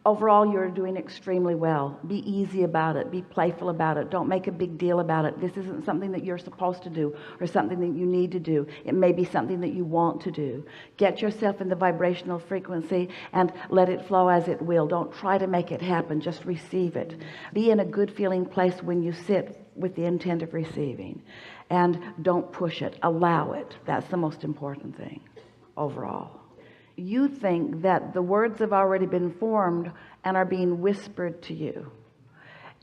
Overall, you're doing extremely well. Be easy about it. Be playful about it. Don't make a big deal about it. This isn't something that you're supposed to do or something that you need to do. It may be something that you want to do. Get yourself in the vibrational frequency and let it flow as it will. Don't try to make it happen. Just receive it. Be in a good feeling place when you sit with the intent of receiving, and don't push it. Allow it. That's the most important thing overall. You think that the words have already been formed and are being whispered to you.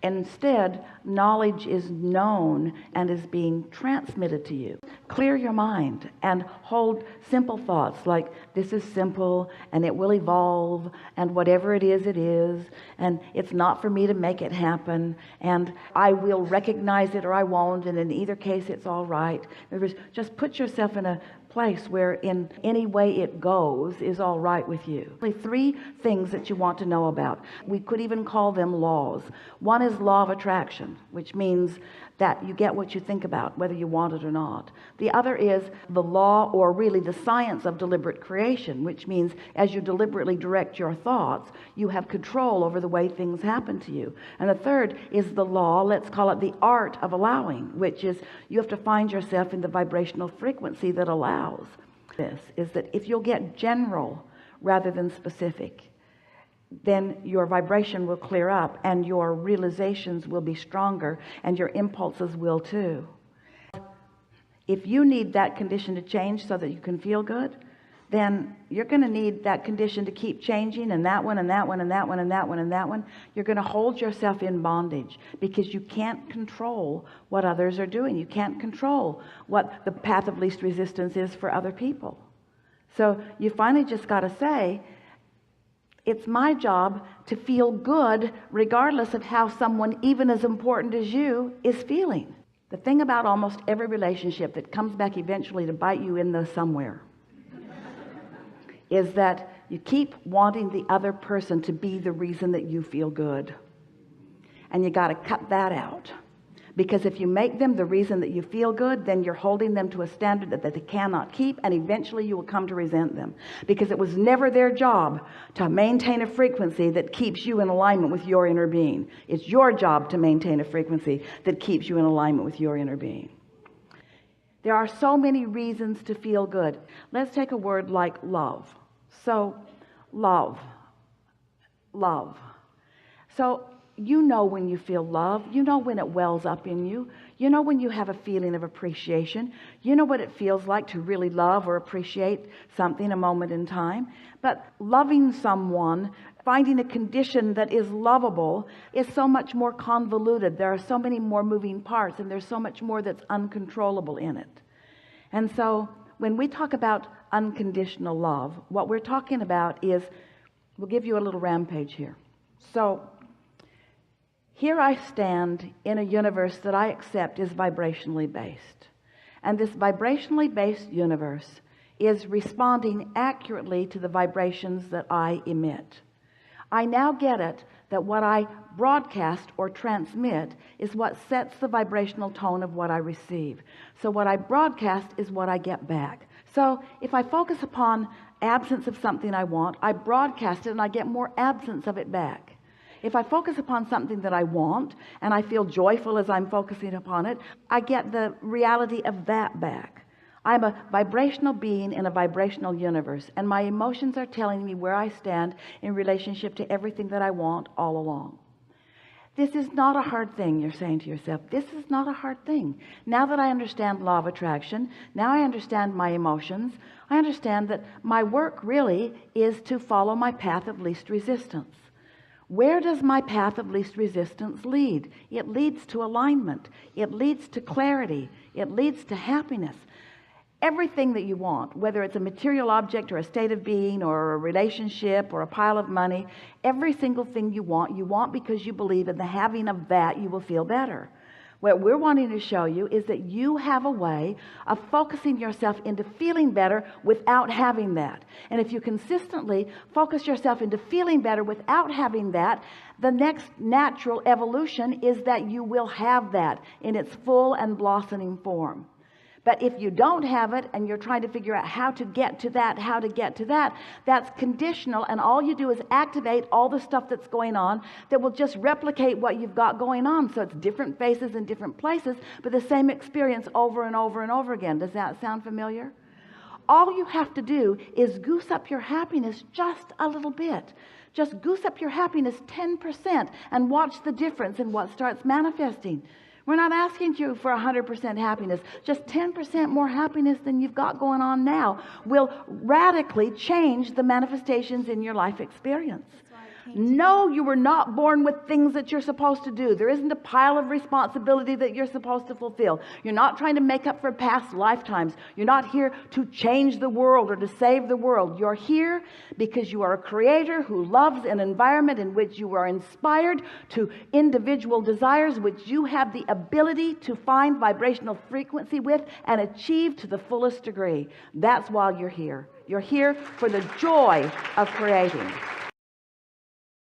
Instead, knowledge is known and is being transmitted to you. Clear your mind and hold simple thoughts like, this is simple and it will evolve, and whatever it is, and it's not for me to make it happen, and I will recognize it or I won't, and in either case it's all right. In other words, just put yourself in a place where in any way it goes is all right with you. Three things that you want to know about. We could even call them laws. One is law of attraction, which means that you get what you think about, whether you want it or not. The other is the law, or really the science of deliberate creation, which means as you deliberately direct your thoughts, you have control over the way things happen to you. And the third is the law, let's call it the art of allowing, which is you have to find yourself in the vibrational frequency that allows. This is that if you'll get general rather than specific, then your vibration will clear up and your realizations will be stronger and your impulses will too. If you need that condition to change so that you can feel good, then you're going to need that condition to keep changing, and that one and that one and that one and that one and that one. You're going to hold yourself in bondage because you can't control what others are doing. You can't control what the path of least resistance is for other people. So you finally just got to say, it's my job to feel good regardless of how someone even as important as you is feeling. The thing about almost every relationship that comes back eventually to bite you in the somewhere is that you keep wanting the other person to be the reason that you feel good. And you got to cut that out. Because if you make them the reason that you feel good, then you're holding them to a standard that they cannot keep, and eventually you will come to resent them. Because it was never their job to maintain a frequency that keeps you in alignment with your inner being. It's your job to maintain a frequency that keeps you in alignment with your inner being. There are so many reasons to feel good. Let's take a word like love. So, love. So, you know when you feel love. You know when it wells up in you. You know when you have a feeling of appreciation. You know what it feels like to really love or appreciate something a moment in time. But loving someone, finding a condition that is lovable, is so much more convoluted. There are so many more moving parts, and there's so much more that's uncontrollable in it. And so when we talk about unconditional love, what we're talking about is, we'll give you a little rampage here. So here I stand in a universe that I accept is vibrationally based. And this vibrationally based universe is responding accurately to the vibrations that I emit. I now get it that what I broadcast or transmit is what sets the vibrational tone of what I receive. So what I broadcast is what I get back. So if I focus upon absence of something I want, I broadcast it and I get more absence of it back. If I focus upon something that I want and I feel joyful as I'm focusing upon it, I get the reality of that back. I'm a vibrational being in a vibrational universe, and my emotions are telling me where I stand in relationship to everything that I want all along. This is not a hard thing, you're saying to yourself. This is not a hard thing. Now that I understand law of attraction, now I understand my emotions, I understand that my work really is to follow my path of least resistance. Where does my path of least resistance lead? It leads to alignment. It leads to clarity. It leads to happiness. Everything that you want, whether it's a material object or a state of being or a relationship or a pile of money, every single thing you want because you believe in the having of that you will feel better. What we're wanting to show you is that you have a way of focusing yourself into feeling better without having that. And if you consistently focus yourself into feeling better without having that, the next natural evolution is that you will have that in its full and blossoming form. But if you don't have it and you're trying to figure out how to get to that, that's conditional, and all you do is activate all the stuff that's going on that will just replicate what you've got going on. So it's different faces in different places, but the same experience over and over and over again. Does that sound familiar? All you have to do is goose up your happiness just a little bit. Just goose up your happiness 10% and watch the difference in what starts manifesting. We're not asking you for 100% happiness. Just 10% more happiness than you've got going on now will radically change the manifestations in your life experience. No, you were not born with things that you're supposed to do. There isn't a pile of responsibility that you're supposed to fulfill. You're not trying to make up for past lifetimes. You're not here to change the world or to save the world. You're here because you are a creator who loves an environment in which you are inspired to individual desires which you have the ability to find vibrational frequency with and achieve to the fullest degree. That's why you're here. You're here for the joy of creating.